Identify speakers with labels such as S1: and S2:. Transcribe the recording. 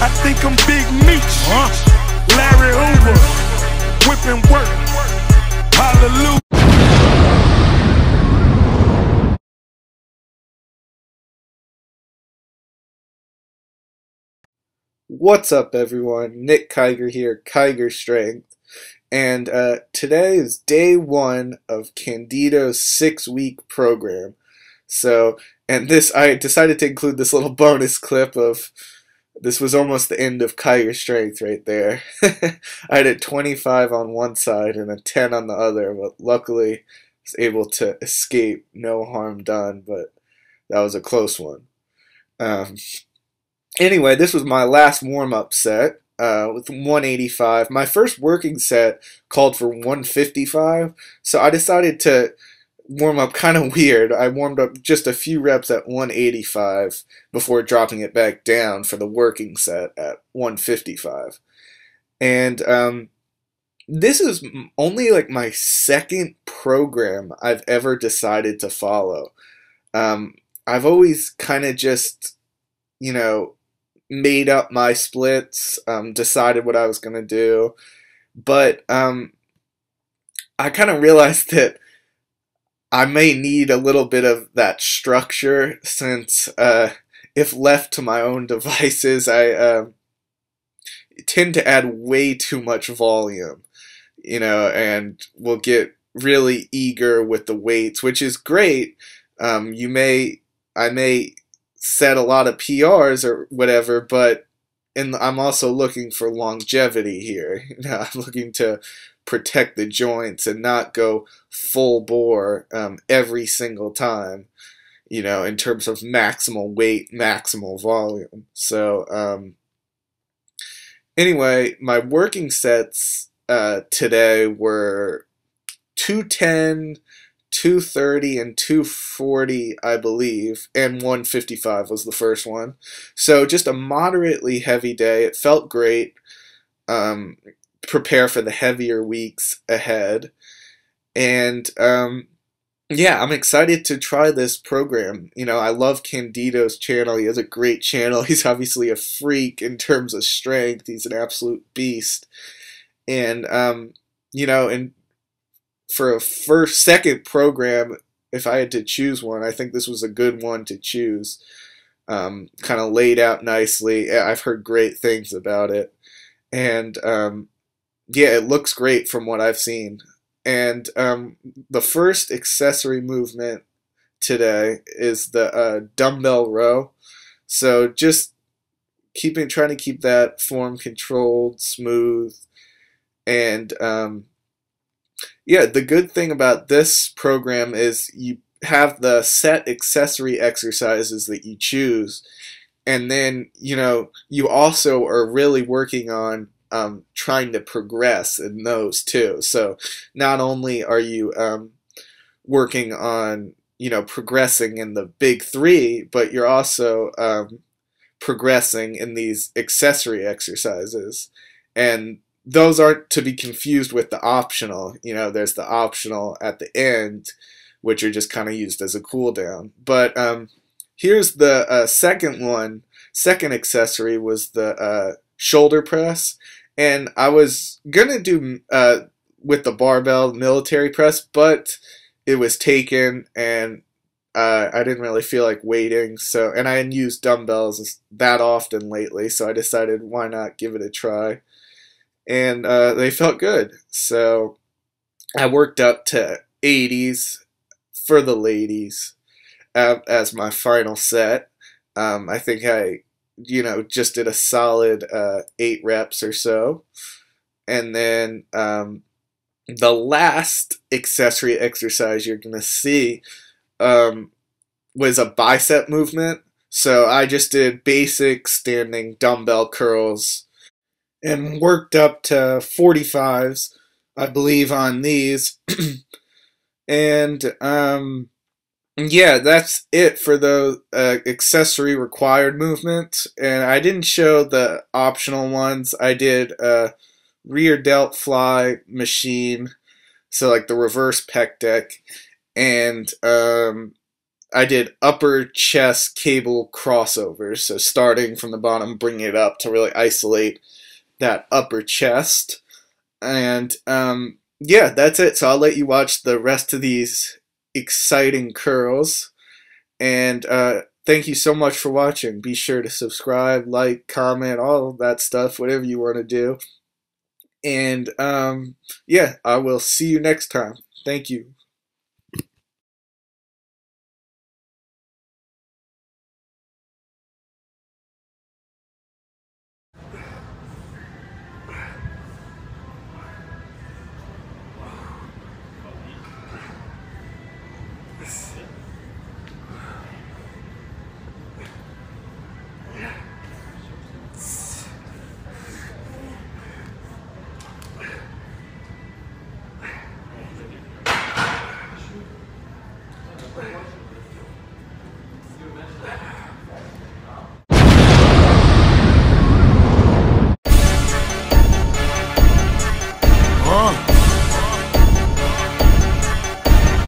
S1: I think I'm Big Meech, Larry Hoover, whipping work, hallelujah.
S2: What's up, everyone? Nick Kiger here, Kiger Strength, and today is day one of Candido's 6-week program. So, and I decided to include this little bonus clip of, this was almost the end of Kiger Strength right there. I had a 25 on one side and a 10 on the other, but luckily I was able to escape, no harm done, but that was a close one. Anyway, this was my last warm-up set with 185. My first working set called for 155, so I decided to warm up kind of weird. I warmed up just a few reps at 185 before dropping it back down for the working set at 155. And this is only like my second program I've ever decided to follow. I've always kind of just, made up my splits, decided what I was going to do, but I kind of realized that I may need a little bit of that structure since if left to my own devices, I tend to add way too much volume, and will get really eager with the weights, which is great. I may set a lot of PRs or whatever, but I'm also looking for longevity here. I'm looking to protect the joints and not go full bore every single time, in terms of maximal weight, maximal volume. So anyway, my working sets today were 210, 230 and 240, I believe, and 155 was the first one. So just a moderately heavy day. It felt great. Prepare for the heavier weeks ahead. And yeah, I'm excited to try this program. I love Candido's channel. He has a great channel. He's obviously a freak in terms of strength. He's an absolute beast. And and for a second program, if I had to choose one, I think this was a good one to choose. Kind of laid out nicely. I've heard great things about it. And yeah, it looks great from what I've seen. And the first accessory movement today is the dumbbell row. So just trying to keep that form controlled, smooth, and yeah, the good thing about this program is you have the set accessory exercises that you choose, and then you also are really working on trying to progress in those too. So not only are you working on progressing in the big three, but you're also progressing in these accessory exercises, and those aren't to be confused with the optional. There's the optional at the end, which are just kind of used as a cool down. But here's the second one. Second accessory was the shoulder press, and I was gonna do with the barbell military press, but it was taken, and I didn't really feel like waiting. So, and I hadn't used dumbbells that often lately, so I decided why not give it a try. And they felt good. So I worked up to 80s for the ladies as my final set. I think I, just did a solid 8 reps or so. And then the last accessory exercise you're going to see was a bicep movement. So I just did basic standing dumbbell curls and worked up to 45s, I believe, on these. And yeah, that's it for the accessory required movements. And I didn't show the optional ones. I did rear delt fly machine, so like the reverse pec deck, and I did upper chest cable crossovers. So starting from the bottom, bringing it up to really isolate that upper chest. And yeah, that's it. So I'll let you watch the rest of these exciting curls. And thank you so much for watching. Be sure to subscribe, like, comment, all of that stuff, whatever you want to do. And yeah, I will see you next time. Thank you.
S1: Huh?